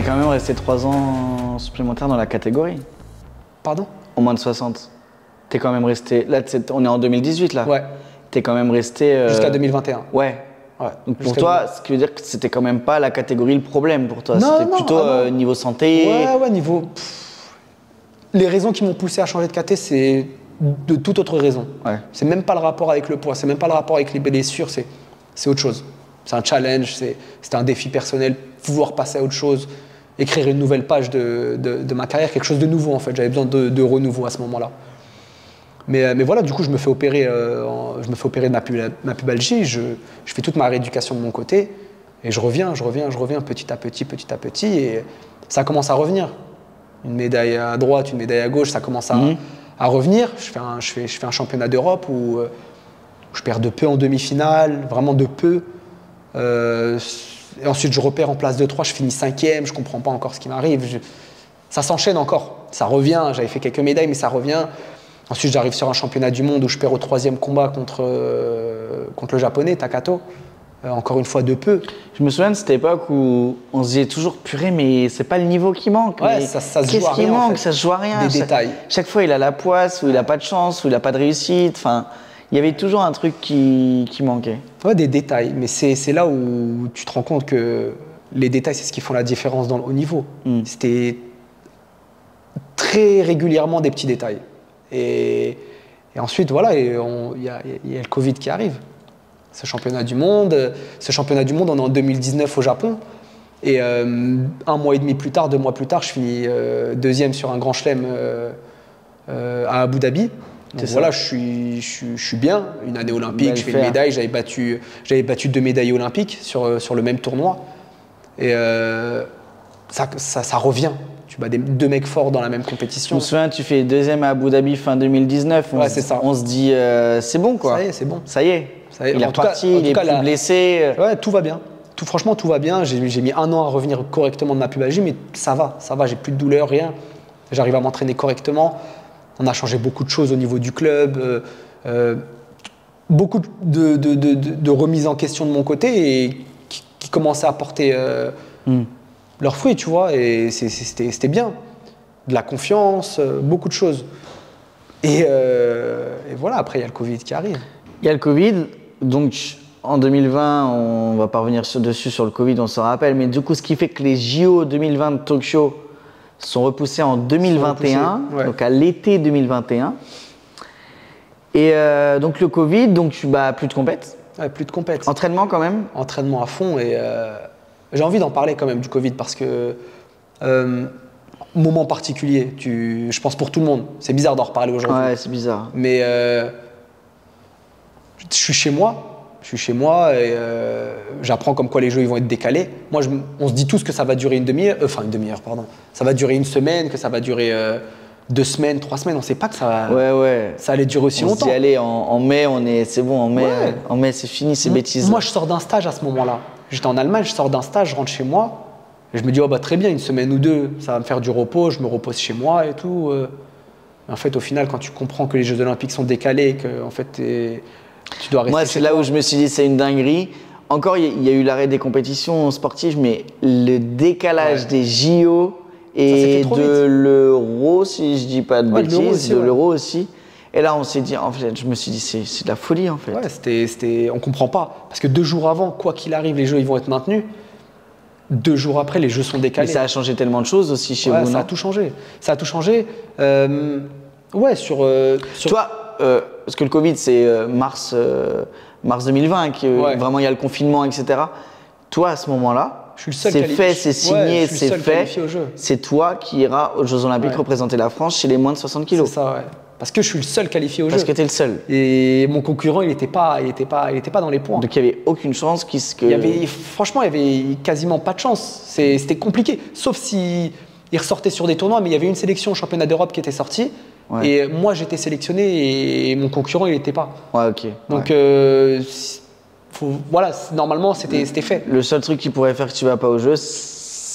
T'es quand même resté 3 ans supplémentaires dans la catégorie. Pardon? Au moins de 60. T'es quand même resté. Là, on est en 2018 là. Ouais. T'es quand même resté. Jusqu'à 2021. Ouais. Ouais. Donc pour toi, ce qui veut dire que c'était quand même pas la catégorie le problème pour toi. Non, c'était non, plutôt niveau santé. Ouais, niveau. Les raisons qui m'ont poussé à changer de caté, c'est de toute autre raison. Ouais. C'est même pas le rapport avec le poids, c'est même pas le rapport avec les blessures, c'est autre chose. C'est un challenge, c'était un défi personnel, vouloir passer à autre chose, écrire une nouvelle page de ma carrière, quelque chose de nouveau en fait. J'avais besoin de renouveau à ce moment-là. Mais voilà, du coup, je me fais opérer de ma pubalgie, je fais toute ma rééducation de mon côté et je reviens petit à petit et ça commence à revenir. Une médaille à droite, une médaille à gauche, ça commence à revenir. Je fais un championnat d'Europe où je perds de peu en demi-finale, vraiment de peu. Et ensuite, je repère en place de 3, je finis 5e, je ne comprends pas encore ce qui m'arrive. Ça s'enchaîne encore, ça revient. J'avais fait quelques médailles, mais ça revient. Ensuite, j'arrive sur un championnat du monde où je perds au 3e combat contre le japonais, Takato. Encore une fois, de peu. Je me souviens de cette époque où on se disait toujours purée, mais c'est pas le niveau qui manque. Ouais, ça se joue à rien. Qu'est-ce qui manque? Ça se joue à rien. Des détails. Chaque fois, il a la poisse, ou il a pas de chance, ou il a pas de réussite. Enfin, il y avait toujours un truc qui manquait. Ouais, des détails. Mais c'est là où tu te rends compte que les détails, c'est ce qui font la différence dans le haut niveau. C'était très régulièrement des petits détails. Et ensuite, voilà, il y a le Covid qui arrive. Ce championnat du monde, on est en 2019 au Japon. Et 1 mois et demi plus tard, 2 mois plus tard, je finis 2e sur un grand chelem à Abu Dhabi. Donc voilà, je suis bien. Une année olympique, je fais une médaille. J'avais battu 2 médailles olympiques sur le même tournoi. Et ça revient. Tu bats 2 mecs forts dans la même compétition. Je me souviens, tu fais 2e à Abu Dhabi fin 2019. Ouais, c'est ça. On se dit, c'est bon quoi. Ça y est, c'est bon. Ça y est. Il est reparti, il est plus blessé. Ouais, tout va bien. Franchement, tout va bien. J'ai mis 1 an à revenir correctement de ma pubalgie, mais ça va. J'ai plus de douleur, rien. J'arrive à m'entraîner correctement. On a changé beaucoup de choses au niveau du club. Beaucoup de remises en question de mon côté et qui commençaient à porter leurs fruits, tu vois. Et c'était bien. De la confiance, beaucoup de choses. Et voilà, après, il y a le Covid qui arrive. Il y a le Covid. Donc, en 2020, on va pas revenir dessus sur le Covid, on s'en rappelle. Mais du coup, ce qui fait que les JO 2020 de Tokyo sont repoussés en 2021, donc à l'été 2021. Et donc, le Covid, donc plus de compète. Ouais, plus de compète. Entraînement quand même. Entraînement à fond. Et j'ai envie d'en parler quand même du Covid parce que moment particulier, je pense pour tout le monde. C'est bizarre d'en reparler aujourd'hui. Ouais, c'est bizarre. Mais je suis chez moi et j'apprends comme quoi les jeux ils vont être décalés. Moi, on se dit tous que ça va durer une demi-heure, ça va durer une semaine, que ça va durer 2 semaines, 3 semaines. On ne sait pas que ça allait durer aussi longtemps. On se dit, allez, en mai, c'est bon, en mai, c'est fini ces bêtises. Moi, je sors d'un stage à ce moment-là. J'étais en Allemagne, je sors d'un stage, je rentre chez moi et je me dis, très bien, 1 semaine ou 2, ça va me faire du repos, je me repose chez moi et tout. En fait, au final, quand tu comprends que les Jeux Olympiques sont décalés, que en fait, tu dois rester. Moi, c'est là où je me suis dit, c'est une dinguerie. Encore, il y a eu l'arrêt des compétitions sportives, mais le décalage des JO et de l'Euro, si je dis pas de bêtises, de l'Euro aussi. Et là, on s'est dit, en fait, je me suis dit, c'est de la folie, en fait. Ouais, on comprend pas. Parce que 2 jours avant, quoi qu'il arrive, les Jeux, ils vont être maintenus. 2 jours après, les Jeux sont décalés. Mais ça a changé tellement de choses aussi chez vous, ça a tout changé. Ça a tout changé. Sur... Toi, parce que le Covid, c'est mars 2020, vraiment il y a le confinement, etc. Toi, à ce moment-là, c'est fait, c'est signé, c'est fait. C'est toi qui iras aux Jeux Olympiques représenter la France chez les moins de 60 kilos. C'est ça, ouais. Parce que je suis le seul qualifié aux Jeux. Parce que tu es le seul. Et mon concurrent, il n'était pas dans les points. Donc il n'y avait aucune chance franchement, il n'y avait quasiment pas de chance. C'était compliqué. Sauf s'il ressortait sur des tournois, mais il y avait une sélection au championnat d'Europe qui était sortie. Ouais. Et moi, j'étais sélectionné et mon concurrent, il n'était pas. Ouais, ok. Donc, normalement, c'était fait. Le seul truc qui pourrait faire que tu ne vas pas aux Jeux,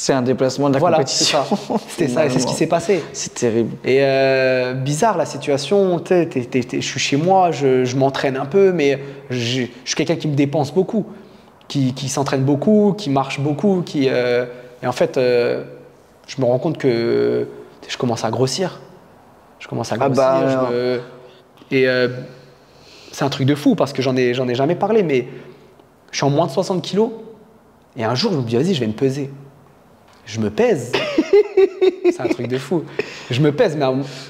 c'est un déplacement de la compétition. C'était ça, et c'est ce qui s'est passé. C'est terrible. Et bizarre la situation, je suis chez moi, je m'entraîne un peu, mais je suis quelqu'un qui me dépense beaucoup, qui s'entraîne beaucoup, qui marche beaucoup, et en fait, je me rends compte que je commence à grossir. Et c'est un truc de fou parce que j'en ai jamais parlé, mais je suis en moins de 60 kilos. Et un jour, je me dis, vas-y, je vais me peser. Je me pèse. C'est un truc de fou. Je me pèse, mais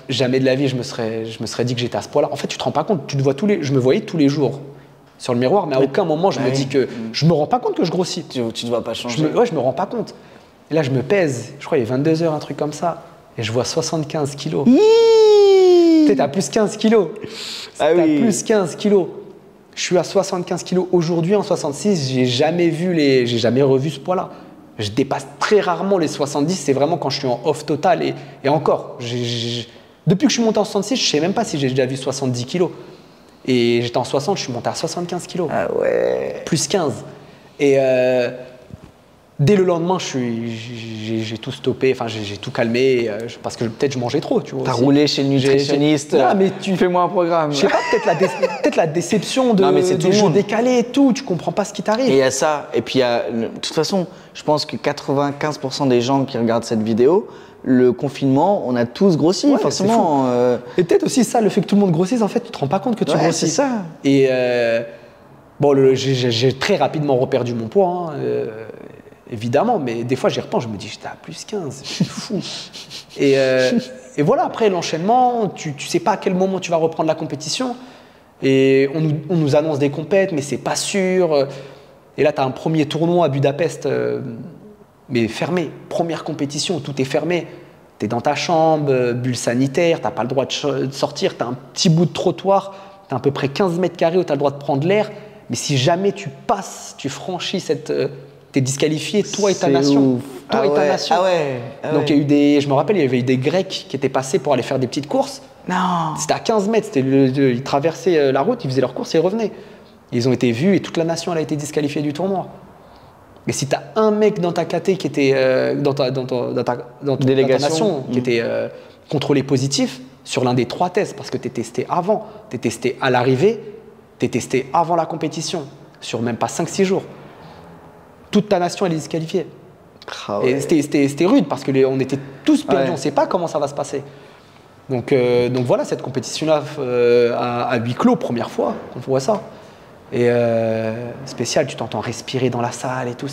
jamais de la vie, je me serais dit que j'étais à ce poids-là. En fait, tu te rends pas compte. Je me voyais tous les jours sur le miroir, mais à aucun moment, je me dis que je me rends pas compte que je grossis. Tu ne dois pas changer. Je me rends pas compte. Et là, je me pèse. Je crois qu'il est 22 heures, un truc comme ça. Et je vois 75 kilos. T'as plus 15 kilos. Plus 15 kilos. Je suis à 75 kilos aujourd'hui, en 66. J'ai jamais revu ce poids-là. Je dépasse très rarement les 70. C'est vraiment quand je suis en off total. Et encore, depuis que je suis monté en 66, je sais même pas si j'ai déjà vu 70 kilos. Et j'étais en 60, je suis monté à 75 kilos. Ah ouais. Plus 15. Et dès le lendemain, j'ai tout stoppé, enfin j'ai tout calmé parce que peut-être je mangeais trop, tu vois. T'as roulé chez le nutritionniste. Non, mais fais-moi un programme. Je sais pas, peut-être la déception du jeu décalé et tout. Tu comprends pas ce qui t'arrive. Et il y a ça. Et puis de toute façon, je pense que 95% des gens qui regardent cette vidéo, le confinement, on a tous grossi, forcément. Et peut-être aussi ça, le fait que tout le monde grossisse, en fait, tu te rends pas compte que tu grossis. C'est ça. Et j'ai très rapidement reperdu mon poids. Évidemment, mais des fois j'y repense, je me dis j'étais à plus 15, c'est fou. Et voilà, après l'enchaînement, tu sais pas à quel moment tu vas reprendre la compétition. Et on nous annonce des compètes, mais c'est pas sûr. Et là, tu as un premier tournoi à Budapest, mais fermé. Première compétition, tout est fermé. Tu es dans ta chambre, bulle sanitaire, tu n'as pas le droit de sortir, tu as un petit bout de trottoir, tu as à peu près 15 mètres carrés où tu as le droit de prendre l'air. Mais si jamais tu franchis cette. T'es disqualifié, toi et ta nation. Ah ouais. Donc je me rappelle, il y avait eu des Grecs qui étaient passés pour aller faire des petites courses. Non. C'était à 15 mètres, ils traversaient la route, ils faisaient leurs courses et ils revenaient. Ils ont été vus et toute la nation elle a été disqualifiée du tournoi. Mais si t'as un mec dans ta KT qui était dans ta nation, qui était contrôlé positif sur l'un des 3 tests, parce que t'es testé avant, t'es testé à l'arrivée, t'es testé avant la compétition, sur même pas 5-6 jours. Toute ta nation elle est disqualifiée. Ah ouais. Et c'était rude parce qu'on était tous perdus, on ne sait pas comment ça va se passer. Donc voilà, cette compétition-là à huis clos, première fois qu'on voit ça. Et spécial, tu t'entends respirer dans la salle et tout,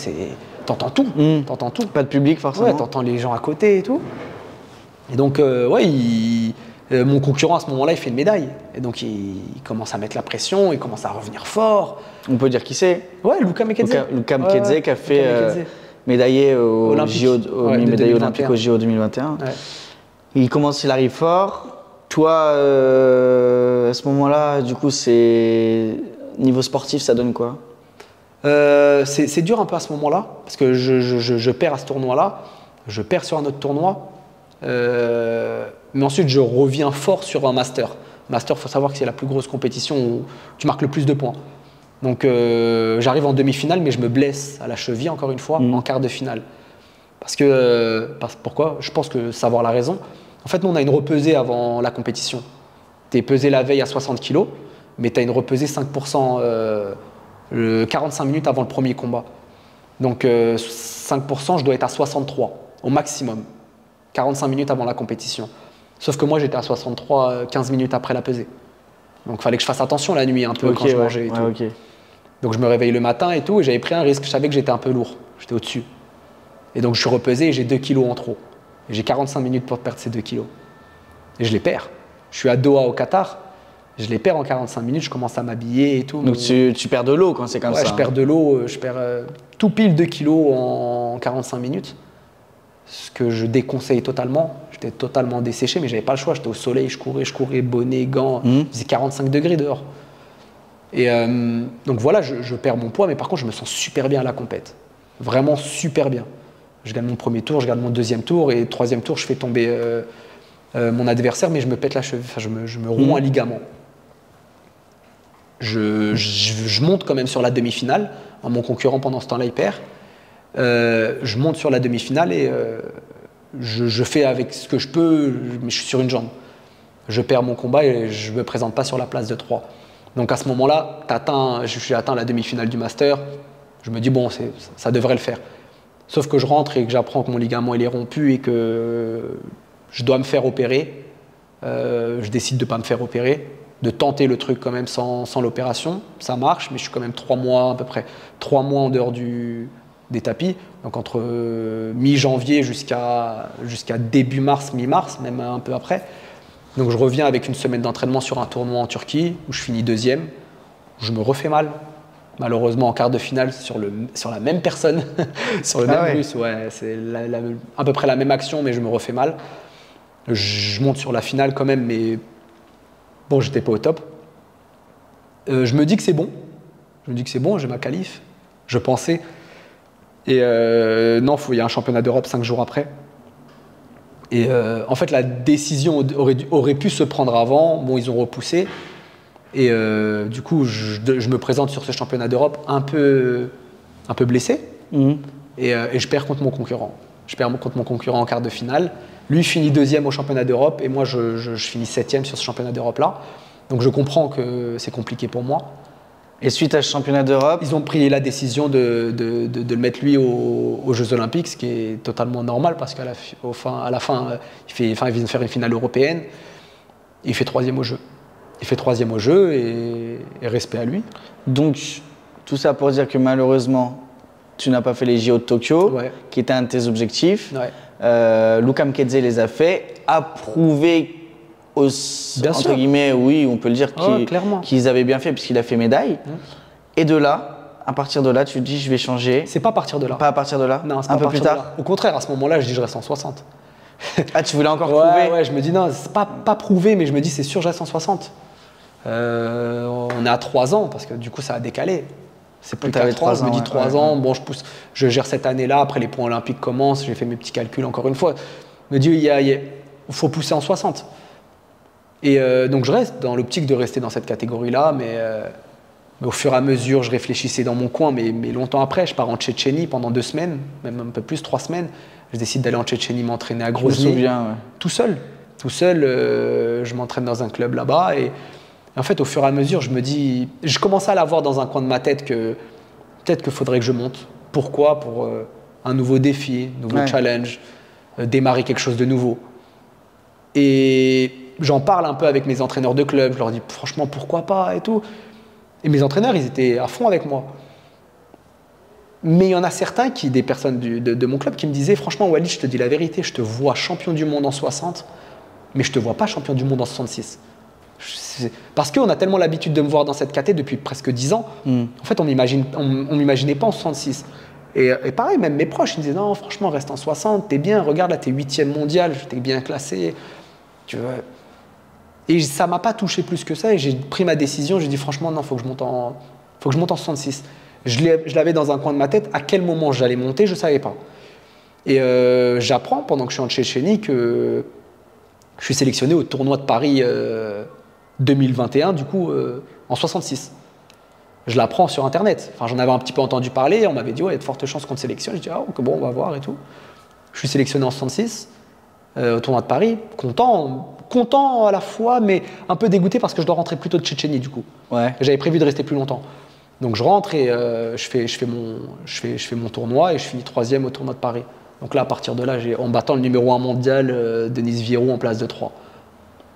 t'entends tout, t'entends tout. Pas de public forcément. Ouais, t'entends les gens à côté et tout. Et donc mon concurrent à ce moment-là, il fait une médaille. Et donc il commence à mettre la pression, il commence à revenir fort. On peut dire qui c'est? Ouais, Luka Mkedze. Luka Mkedze qui a fait médaillé au médaillé olympique au JO 2021. Ouais. Il arrive fort. Toi, à ce moment-là, du coup, niveau sportif, ça donne quoi? C'est dur un peu à ce moment-là, parce que je perds à ce tournoi-là, je perds sur un autre tournoi, mais ensuite je reviens fort sur un master. Master, il faut savoir que c'est la plus grosse compétition où tu marques le plus de points. Donc j'arrive en demi-finale, mais je me blesse à la cheville encore une fois en quart de finale. Pourquoi? Je pense que savoir la raison. En fait, nous, on a une repesée avant la compétition. Tu es pesé la veille à 60 kg, mais tu as une repesée 5%, 45 minutes avant le premier combat. Donc 5%, je dois être à 63 au maximum, 45 minutes avant la compétition. Sauf que moi, j'étais à 63 15 minutes après la pesée. Donc il fallait que je fasse attention la nuit un peu quand je mangeais et tout. Okay. Donc je me réveille le matin et tout, et j'avais pris un risque. Je savais que j'étais un peu lourd, j'étais au-dessus. Et donc je suis repesé et j'ai 2 kilos en trop. Et j'ai 45 minutes pour perdre ces 2 kilos. Et je les perds. Je suis à Doha au Qatar, je les perds en 45 minutes, je commence à m'habiller et tout. Donc tu perds de l'eau quand c'est comme ça. Ouais, je perds de l'eau, je perds tout pile 2 kilos en 45 minutes. Ce que je déconseille totalement. J'étais totalement desséché, mais j'avais pas le choix. J'étais au soleil, je courais, bonnet, gants. Il faisait 45 degrés dehors. Et donc voilà, je perds mon poids, mais par contre, je me sens super bien à la compète. Vraiment super bien. Je gagne mon premier tour, je gagne mon deuxième tour, et troisième tour, je fais tomber mon adversaire, mais je me pète la cheville, enfin, je me romps un ligament. Je monte quand même sur la demi-finale. Mon concurrent, pendant ce temps-là, il perd. Je monte sur la demi-finale et je fais avec ce que je peux, mais je suis sur une jambe. Je perds mon combat et je ne me présente pas sur la place de 3. Donc à ce moment-là, j'ai atteint la demi-finale du Master. Je me dis, bon, ça devrait le faire. Sauf que je rentre et que j'apprends que mon ligament il est rompu et que je dois me faire opérer. Je décide de ne pas me faire opérer, de tenter le truc quand même sans l'opération. Ça marche, mais je suis quand même 3 mois, à peu près 3 mois en dehors des tapis. Donc entre mi-janvier jusqu'à début mars, mi-mars, même un peu après. Donc je reviens avec une semaine d'entraînement sur un tournoi en Turquie où je finis 2e, où je me refais mal. Malheureusement en quart de finale sur la même personne, sur le même russe. Ouais, c'est à peu près la même action, mais je me refais mal. Je monte sur la finale quand même, mais bon, j'étais pas au top. Je me dis que c'est bon. Je me dis que c'est bon, j'ai ma qualif. Je pensais. Et non, il y a un championnat d'Europe 5 jours après. Et en fait, la décision aurait pu se prendre avant. Bon, ils ont repoussé. Et du coup, je me présente sur ce championnat d'Europe un peu blessé. Et je perds contre mon concurrent. Je perds contre mon concurrent en quart de finale. Lui finit 2e au championnat d'Europe et moi je finis 7e sur ce championnat d'Europe-là. Donc je comprends que c'est compliqué pour moi. Et suite à ce championnat d'Europe, ils ont pris la décision de le mettre lui aux Jeux Olympiques, ce qui est totalement normal parce qu'à la fin, il vient de faire une finale européenne. Il fait 3e au jeu. Il fait 3e au jeu et respect à lui. Donc tout ça pour dire que malheureusement, tu n'as pas fait les JO de Tokyo, qui était un de tes objectifs. Luka Mkedze les a fait, a prouvé entre guillemets, oui, on peut le dire, qu'ils avaient bien fait puisqu'il a fait médaille. Et de là, à partir de là, tu te dis je vais changer. C'est pas à partir de là. Pas à partir de là. Non, c'est un peu plus tard. Au contraire, à ce moment-là, je dis je reste en 60. Ah, tu voulais encore prouver? Ouais, je me dis non, c'est pas prouvé, mais je me dis c'est sûr, je reste en 60. On est à 3 ans parce que du coup, ça a décalé. C'est plus 4 ans, je me dis 3 ans, bon, je gère cette année-là, après les points olympiques commencent, j'ai fait mes petits calculs encore une fois. Je me dis, il faut pousser en 60. Et donc je reste dans l'optique de rester dans cette catégorie-là, mais au fur et à mesure, je réfléchissais dans mon coin, mais longtemps après, je pars en Tchétchénie pendant 2 semaines, même un peu plus, 3 semaines. Je décide d'aller en Tchétchénie m'entraîner à Grozny. Je me souviens, tout seul, je m'entraîne dans un club là-bas et en fait, au fur et à mesure, je me dis, je commençais à l'avoir dans un coin de ma tête que peut-être qu'il faudrait que je monte. Pourquoi? Pour un nouveau défi, un nouveau challenge, démarrer quelque chose de nouveau. Et j'en parle un peu avec mes entraîneurs de club, je leur dis franchement pourquoi pas et tout. Et mes entraîneurs, ils étaient à fond avec moi. Mais il y en a certains, des personnes de mon club, qui me disaient franchement Walid, je te dis la vérité, je te vois champion du monde en 60, mais je te vois pas champion du monde en 66. Parce qu'on a tellement l'habitude de me voir dans cette caté depuis presque 10 ans. En fait, on m'imaginait pas en 66. Et pareil, même mes proches, ils me disaient non, franchement, reste en 60, t'es bien, regarde là, t'es 8e mondial, t'es bien classé. Tu vois. Et ça m'a pas touché plus que ça. Et j'ai pris ma décision, j'ai dit franchement, non, faut que je monte en 66. Je l'avais dans un coin de ma tête. À quel moment j'allais monter, je savais pas. Et j'apprends pendant que je suis en Tchétchénie que je suis sélectionné au tournoi de Paris 2021, du coup, en 66. Je l'apprends sur Internet. Enfin, j'en avais un petit peu entendu parler. On m'avait dit, ouais, il y a de fortes chances qu'on te sélectionne. Je dis, ah, bon, on va voir et tout. Je suis sélectionné en 66, au tournoi de Paris. Content à la fois, mais un peu dégoûté parce que je dois rentrer plus tôt de Tchétchénie, du coup. J'avais prévu de rester plus longtemps. Donc, je rentre et je fais mon tournoi et je finis 3e au tournoi de Paris. Donc là, à partir de là, en battant le numéro 1 mondial, Denis Vierou, en place de 3.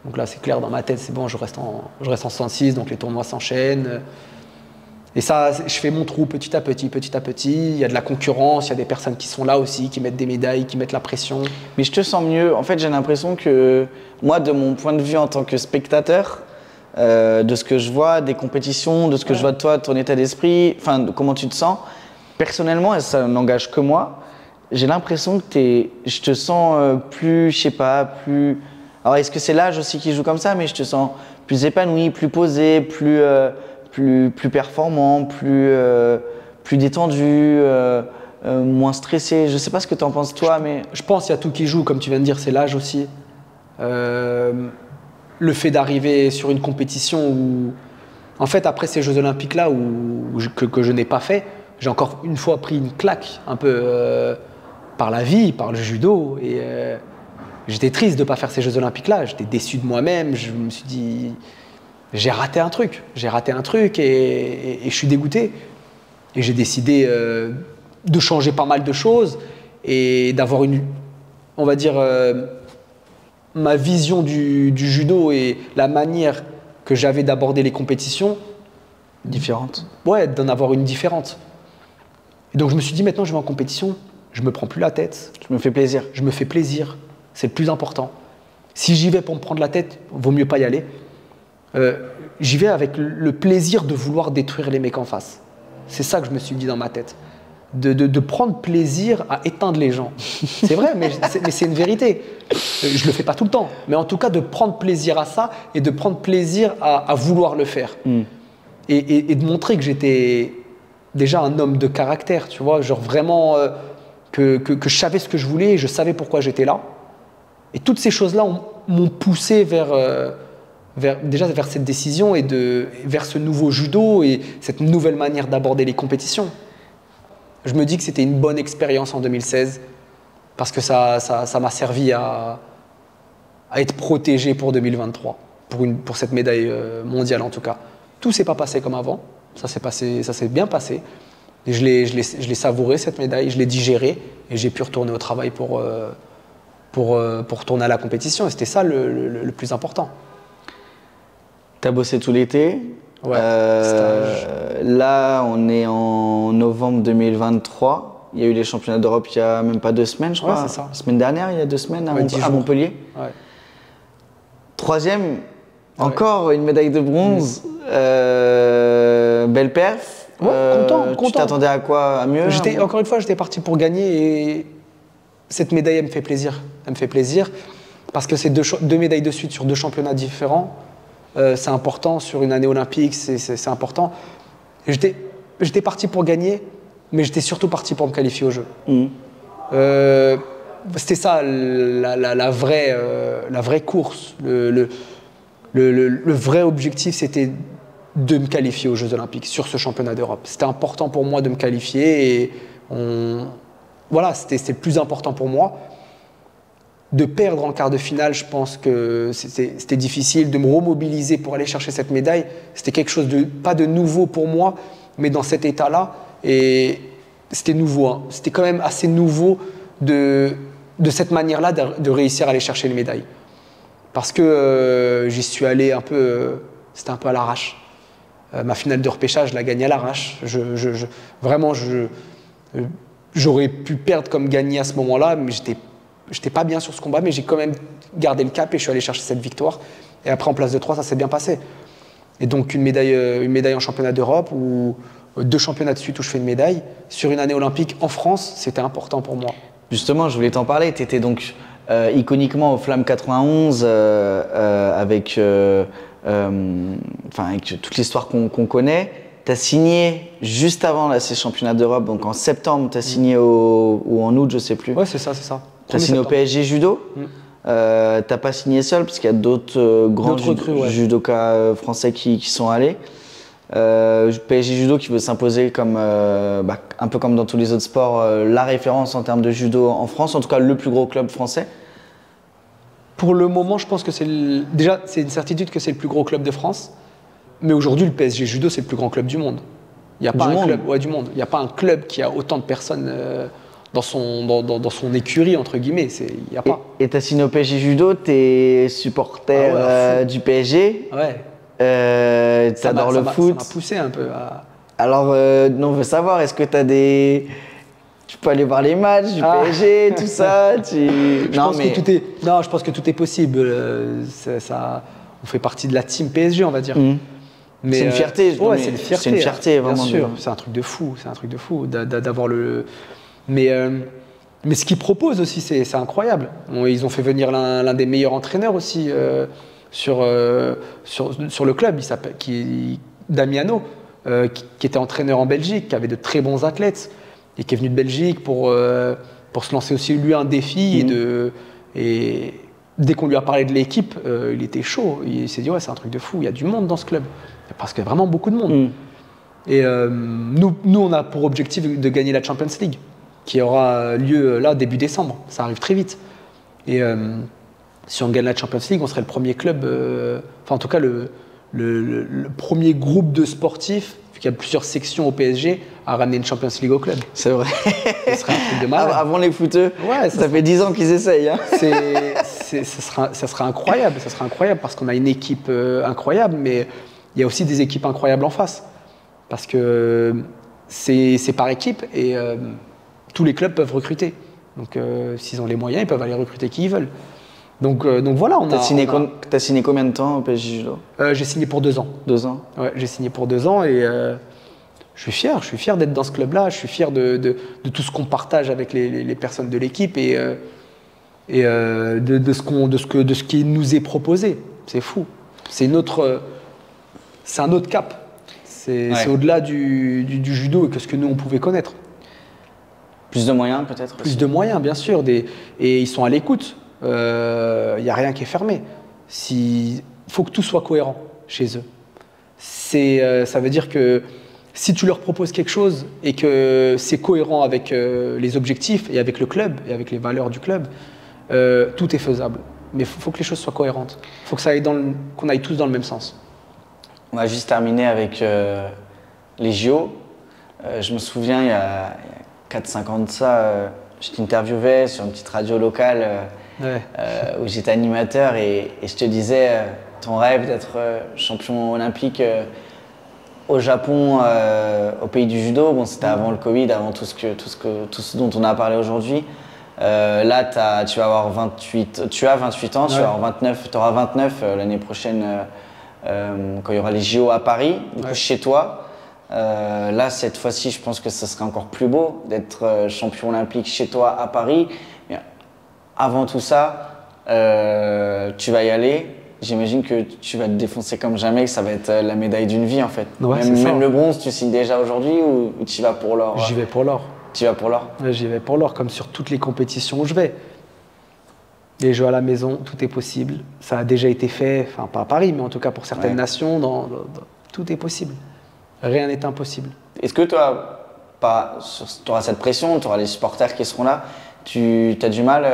Donc là, c'est clair dans ma tête, c'est bon, je reste en 66, donc les tournois s'enchaînent. Et ça, je fais mon trou petit à petit. Il y a de la concurrence, il y a des personnes qui sont là aussi, qui mettent des médailles, qui mettent la pression. Mais je te sens mieux. En fait, j'ai l'impression que moi, de mon point de vue en tant que spectateur, de ce que je vois, des compétitions, de ce que je vois de toi, de ton état d'esprit, enfin, de comment tu te sens, personnellement, et ça n'engage que moi, j'ai l'impression que je te sens plus, je sais pas, plus... Alors, est-ce que c'est l'âge aussi qui joue comme ça? Mais je te sens plus épanoui, plus posé, plus performant, plus détendu, moins stressé. Je sais pas ce que tu en penses toi, mais... Je pense qu'il y a tout qui joue, comme tu viens de dire, c'est l'âge aussi. Le fait d'arriver sur une compétition où... En fait, après ces Jeux Olympiques-là que je n'ai pas fait, j'ai encore une fois pris une claque un peu par la vie, par le judo. Et j'étais triste de ne pas faire ces Jeux Olympiques-là. J'étais déçu de moi-même. Je me suis dit, j'ai raté un truc et je suis dégoûté. Et j'ai décidé de changer pas mal de choses et d'avoir on va dire, ma vision du judo et la manière que j'avais d'aborder les compétitions. Différente. Ouais, d'en avoir une différente. Et donc je me suis dit, maintenant je vais en compétition, je me prends plus la tête. Je me fais plaisir. Je me fais plaisir, c'est le plus important. Si j'y vais pour me prendre la tête, vaut mieux pas y aller. J'y vais avec le plaisir de vouloir détruire les mecs en face. C'est ça que je me suis dit dans ma tête. De prendre plaisir à éteindre les gens. C'est vrai, mais c'est une vérité. Je le fais pas tout le temps. Mais en tout cas, de prendre plaisir à ça et de prendre plaisir à vouloir le faire. Et de montrer que j'étais déjà un homme de caractère, tu vois. Genre vraiment que je savais ce que je voulais et je savais pourquoi j'étais là. Et toutes ces choses-là m'ont poussé vers cette décision et vers ce nouveau judo et cette nouvelle manière d'aborder les compétitions. Je me dis que c'était une bonne expérience en 2016 parce que ça m'a servi à être protégé pour 2023, pour cette médaille mondiale en tout cas. Tout s'est pas passé comme avant, ça s'est bien passé. Et je l'ai savouré cette médaille, je l'ai digérée et j'ai pu retourner au travail pour retourner à la compétition. Et c'était ça le plus important. Tu as bossé tout l'été. Ouais, là, on est en novembre 2023. Il y a eu les championnats d'Europe il n'y a même pas 2 semaines, je crois. Ouais, c'est ça. La semaine dernière, il y a 2 semaines à Montpellier. Ouais. 3e, encore une médaille de bronze. Belle perf. Content. Tu t'attendais à quoi? À mieux? Encore une fois, j'étais parti pour gagner et cette médaille, elle me fait plaisir. Elle me fait plaisir parce que c'est 2 médailles de suite sur 2 championnats différents. C'est important sur une année olympique, c'est important. J'étais parti pour gagner, mais j'étais surtout parti pour me qualifier au jeu. C'était ça la vraie course. Le vrai objectif, c'était de me qualifier aux Jeux olympiques sur ce championnat d'Europe. C'était important pour moi de me qualifier et voilà, c'était le plus important pour moi. De perdre en quart de finale, je pense que c'était difficile. De me remobiliser pour aller chercher cette médaille, c'était quelque chose pas de nouveau pour moi, mais dans cet état-là. Et c'était nouveau. Hein. C'était quand même assez nouveau de cette manière-là de réussir à aller chercher les médailles. Parce que j'y suis allé c'était un peu à l'arrache. Ma finale de repêchage, je la gagne à l'arrache. Vraiment, j'aurais pu perdre comme gagner à ce moment-là, mais j'étais pas bien sur ce combat, mais j'ai quand même gardé le cap et je suis allé chercher cette victoire. Et après, en place de 3, ça s'est bien passé. Et donc, une médaille en championnat d'Europe ou 2 championnats de suite où je fais une médaille. Sur une année olympique en France, c'était important pour moi. Justement, je voulais t'en parler. Tu étais donc iconiquement au Flamme 91 avec toute l'histoire qu'on connaît. Tu as signé juste avant ces championnats d'Europe, donc en septembre, tu as signé ou en août, je sais plus. Ouais, c'est ça. Tu as signé au PSG Judo. T'as pas signé seul parce qu'il y a d'autres grands judokas français qui sont allés. PSG Judo qui veut s'imposer comme un peu comme dans tous les autres sports, la référence en termes de judo en France, en tout cas le plus gros club français. Pour le moment, je pense que c'est une certitude que c'est le plus gros club de France. Mais aujourd'hui, le PSG Judo, c'est le plus grand club du monde. Il n'y a pas un club, du monde. Il n'y a pas un club qui a autant de personnes dans son écurie, entre guillemets. Il y a pas. Et tu as signé au PSG Judo, tu es supporter du PSG. Ouais. T'adores le foot. Ça m'a poussé un peu à... Alors, on veut savoir, est-ce que tu as Tu peux aller voir les matchs du PSG, tout ça. Je pense que tout est possible. On fait partie de la team PSG, on va dire. Mais c'est une fierté. Ouais, c'est une fierté. C'est une fierté, vraiment. Bien sûr, c'est un truc de fou. D'avoir le. Mais ce qu'ils proposent aussi, c'est incroyable. Ils ont fait venir l'un des meilleurs entraîneurs aussi sur le club. Il s'appelle Damiano, qui était entraîneur en Belgique, qui avait de très bons athlètes et qui est venu de Belgique pour se lancer aussi lui un défi et dès qu'on lui a parlé de l'équipe, il était chaud. Il s'est dit ouais, c'est un truc de fou. Il y a du monde dans ce club parce qu'il y a vraiment beaucoup de monde. Et nous, on a pour objectif de gagner la Champions League, qui aura lieu là début décembre. Ça arrive très vite. Et si on gagne la Champions League, on serait le premier club, en tout cas le le premier groupe de sportifs, vu qu'il y a plusieurs sections au PSG, à ramener une Champions League au club. C'est vrai. Ce serait un truc de malade. Avant les footeux, ouais, ça fait 10 ans qu'ils essayent. Hein. Ça serait incroyable. Ça serait incroyable parce qu'on a une équipe incroyable, mais il y a aussi des équipes incroyables en face. Parce que c'est par équipe et tous les clubs peuvent recruter. Donc s'ils ont les moyens, ils peuvent aller recruter qui ils veulent. Donc voilà, T'as signé combien de temps au PSG Judo? J'ai signé pour 2 ans. 2 ans. Ouais, j'ai signé pour 2 ans et je suis fier d'être dans ce club-là. Je suis fier de tout ce qu'on partage avec les personnes de l'équipe et de ce qui nous est proposé. C'est fou. C'est un autre cap. C'est au-delà du judo que ce que nous on pouvait connaître. Plus de moyens peut-être. Plus de moyens, bien sûr. Et ils sont à l'écoute. Il n'y a rien qui est fermé. Il faut que tout soit cohérent chez eux. Ça veut dire que si tu leur proposes quelque chose et que c'est cohérent avec les objectifs et avec le club et avec les valeurs du club, tout est faisable. Mais il faut que les choses soient cohérentes. Il faut que qu'on aille tous dans le même sens. On va juste terminer avec les JO. Je me souviens, il y a 4-5 ans de ça, je t'interviewais sur une petite radio locale où j'étais animateur et je te disais ton rêve d'être champion olympique au Japon, au pays du judo. Bon, c'était avant le Covid, avant tout ce dont on a parlé aujourd'hui. Là, tu vas avoir 28 ans, tu vas avoir 29, tu auras 29 l'année prochaine quand il y aura les JO à Paris, du coup, chez toi. Là, cette fois-ci, je pense que ce serait encore plus beau d'être champion olympique chez toi à Paris. Mais avant tout ça, tu vas y aller. J'imagine que tu vas te défoncer comme jamais, que ça va être la médaille d'une vie en fait. Ouais, même le bronze, tu signes déjà aujourd'hui ou tu y vas pour l'or? J'y vais pour l'or. Tu vas pour l'or? Ouais, j'y vais pour l'or, comme sur toutes les compétitions où je vais. Les jeux à la maison, tout est possible. Ça a déjà été fait, enfin pas à Paris, mais en tout cas pour certaines nations, tout est possible. Rien n'est impossible. Est-ce que toi, tu auras cette pression, tu auras les supporters qui seront là, tu as du mal,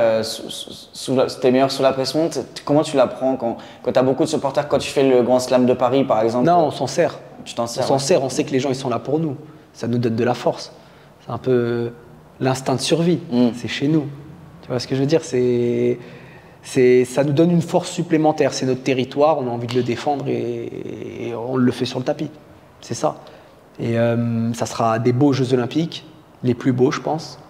t'es meilleur sous la pression, comment tu la prends quand tu as beaucoup de supporters, quand tu fais le Grand Slam de Paris par exemple? Non, on s'en sert. Tu t'en sers? On s'en sert, on sait que les gens ils sont là pour nous. Ça nous donne de la force. C'est un peu l'instinct de survie, c'est chez nous. Tu vois ce que je veux dire? Ça nous donne une force supplémentaire, c'est notre territoire, on a envie de le défendre et on le fait sur le tapis. C'est ça. Et ça sera des beaux Jeux Olympiques, les plus beaux, je pense.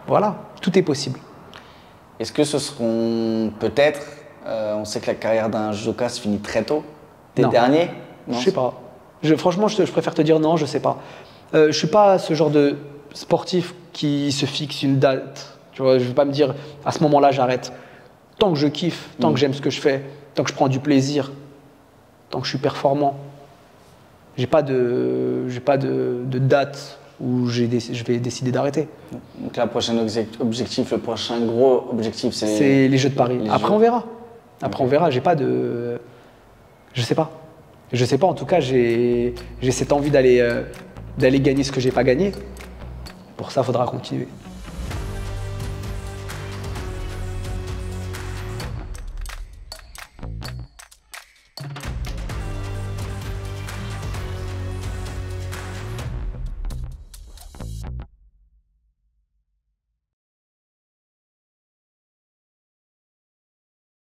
Voilà, tout est possible. Est-ce que ce seront peut-être, on sait que la carrière d'un judoka se finit très tôt, tes derniers? Je sais pas. Franchement, je préfère te dire non, je sais pas. Je suis pas ce genre de sportif qui se fixe une date. Tu vois, je vais pas me dire à ce moment-là j'arrête. Tant que je kiffe, tant que j'aime ce que je fais, tant que je prends du plaisir, tant que je suis performant, j'ai pas de date où je vais décider d'arrêter. Donc le prochain gros objectif, c'est les Jeux de Paris. Après on verra. On verra. J'ai pas de, je sais pas. Je sais pas. En tout cas, j'ai cette envie d'aller gagner ce que j'ai pas gagné. Pour ça, il faudra continuer.